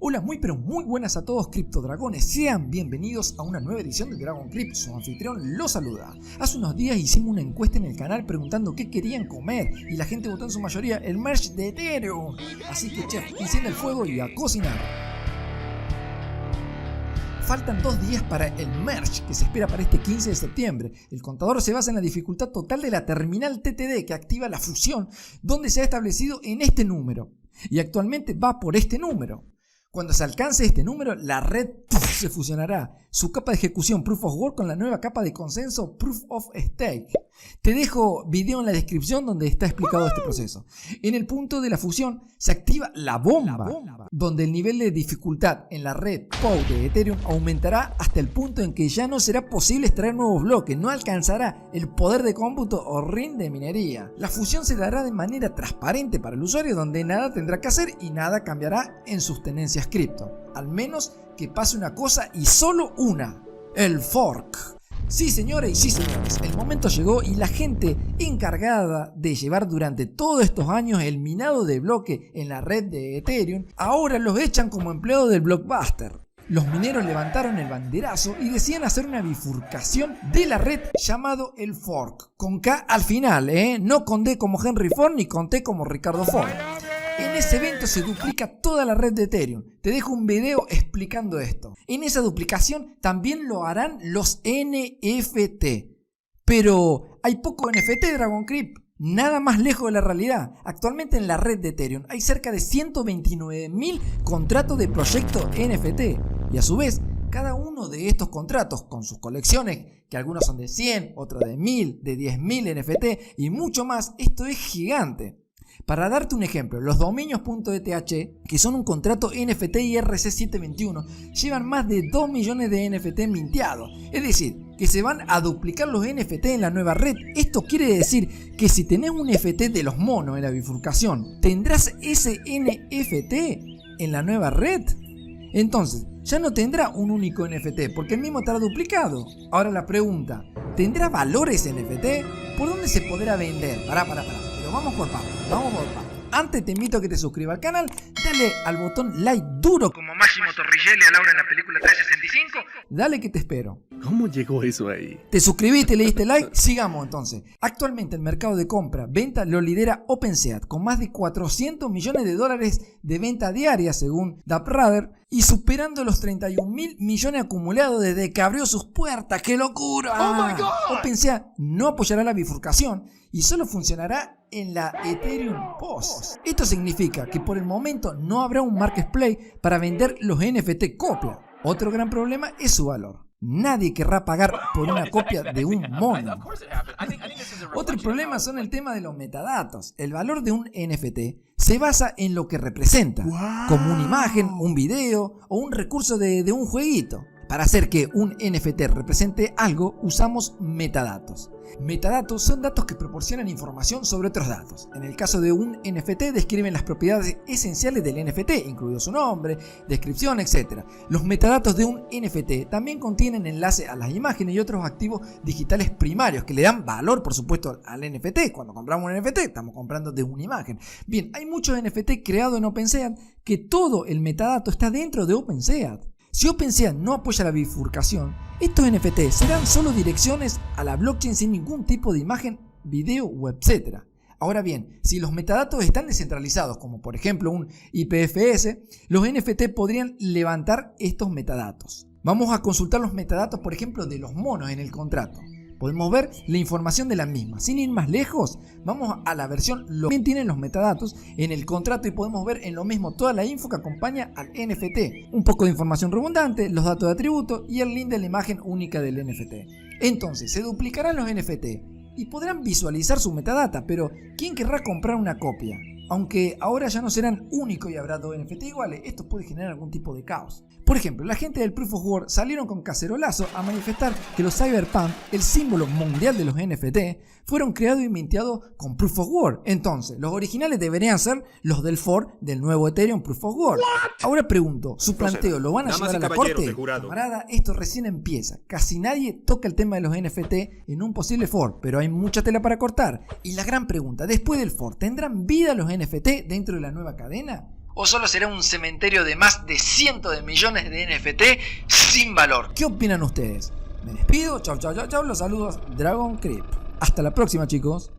Hola, muy pero muy buenas a todos criptodragones, sean bienvenidos a una nueva edición de Dragon Crypt, su anfitrión los saluda. Hace unos días hicimos una encuesta en el canal preguntando qué querían comer y la gente votó en su mayoría el merch de Ethereum. Así que chef, enciende el fuego y a cocinar. Faltan 2 días para el merge que se espera para este 15 de septiembre. El contador se basa en la dificultad total de la terminal TTD que activa la fusión, donde se ha establecido en este número. Y actualmente va por este número. Cuando se alcance este número, la red se fusionará su capa de ejecución Proof of Work con la nueva capa de consenso Proof of Stake. Te dejo video en la descripción donde está explicado este proceso. En el punto de la fusión se activa la bomba, donde el nivel de dificultad en la red POW de Ethereum aumentará hasta el punto en que ya no será posible extraer nuevos bloques, no alcanzará el poder de cómputo o RIN de minería. La fusión se dará de manera transparente para el usuario, donde nada tendrá que hacer y nada cambiará en sus tenencias cripto, al menos que pase una cosa y solo una: el fork. Sí señores y sí señores, el momento llegó y la gente encargada de llevar durante todos estos años el minado de bloque en la red de Ethereum, ahora los echan como empleados del blockbuster. Los mineros levantaron el banderazo y decían hacer una bifurcación de la red llamado el fork, con K al final, no con D como Henry Ford ni con T como Ricardo Ford. En ese evento se duplica toda la red de Ethereum. Te dejo un video explicando esto. En esa duplicación también lo harán los NFT. Pero hay poco NFT Dragon Crypt. Nada más lejos de la realidad. Actualmente en la red de Ethereum hay cerca de 129.000 contratos de proyectos NFT. Y a su vez, cada uno de estos contratos con sus colecciones, que algunos son de 100, otros de 1000, de 10.000 NFT y mucho más, esto es gigante. Para darte un ejemplo, los dominios.eth, que son un contrato NFT IRC721, llevan más de 2 millones de NFT minteados. Es decir, que se van a duplicar los NFT en la nueva red. Esto quiere decir que si tenés un NFT de los monos en la bifurcación, ¿tendrás ese NFT en la nueva red? Entonces, ya no tendrá un único NFT, porque el mismo estará duplicado. Ahora la pregunta, ¿tendrá valor ese NFT? ¿Por dónde se podrá vender? Pará. Vamos por partes. Antes te invito a que te suscribas al canal, dale al botón like duro como Máximo Torricelli a Laura en la película 365. Dale que te espero. ¿Cómo llegó eso ahí? Te suscribiste, le diste like, sigamos entonces. Actualmente el mercado de compra-venta lo lidera OpenSeat con más de 400 millones de dólares de venta diaria según DappRadar y superando los 31.000 millones acumulados desde que abrió sus puertas. ¡Qué locura! ¡Oh my God! OpenSeat no apoyará la bifurcación y solo funcionará en la Ethereum POS. Esto significa que por el momento no habrá un marketplace para vender los NFT copia. Otro gran problema es su valor. Nadie querrá pagar por una copia de un mono. Otro problema son el tema de los metadatos. El valor de un NFT se basa en lo que representa, como una imagen, un video o un recurso de un jueguito. Para hacer que un NFT represente algo, usamos metadatos. Metadatos son datos que proporcionan información sobre otros datos. En el caso de un NFT describen las propiedades esenciales del NFT, incluido su nombre, descripción, etc. Los metadatos de un NFT también contienen enlaces a las imágenes y otros activos digitales primarios que le dan valor, por supuesto, al NFT. Cuando compramos un NFT estamos comprando de una imagen. Bien, hay muchos NFT creados en OpenSeat que todo el metadato está dentro de OpenSeat. Si OpenSeat no apoya la bifurcación, estos NFT serán solo direcciones a la blockchain sin ningún tipo de imagen, video o etc. Ahora bien, si los metadatos están descentralizados, como por ejemplo un IPFS, los NFT podrían levantar estos metadatos. Vamos a consultar los metadatos, por ejemplo, de los monos en el contrato. Podemos ver la información de la misma. Sin ir más lejos, vamos a la versión también tienen los metadatos en el contrato y podemos ver en lo mismo toda la info que acompaña al NFT. Un poco de información redundante, los datos de atributo y el link de la imagen única del NFT. Entonces, se duplicarán los NFT y podrán visualizar su metadata, pero ¿quién querrá comprar una copia? Aunque ahora ya no serán únicos y habrá 2 NFT iguales, esto puede generar algún tipo de caos. Por ejemplo, la gente del Proof of Work salieron con cacerolazo a manifestar que los Cyberpunk, el símbolo mundial de los NFT, fueron creados y minteados con Proof of Work. Entonces, los originales deberían ser los del fork del nuevo Ethereum Proof of Work. Ahora pregunto, ¿su planteo lo van a llevar a la corte? Camarada, esto recién empieza. Casi nadie toca el tema de los NFT en un posible fork, pero hay mucha tela para cortar. Y la gran pregunta, después del fork, ¿tendrán vida los NFT dentro de la nueva cadena? ¿O solo será un cementerio de más de cientos de millones de NFT sin valor? ¿Qué opinan ustedes? Me despido, chau, los saludos Dragon Creep. Hasta la próxima, chicos.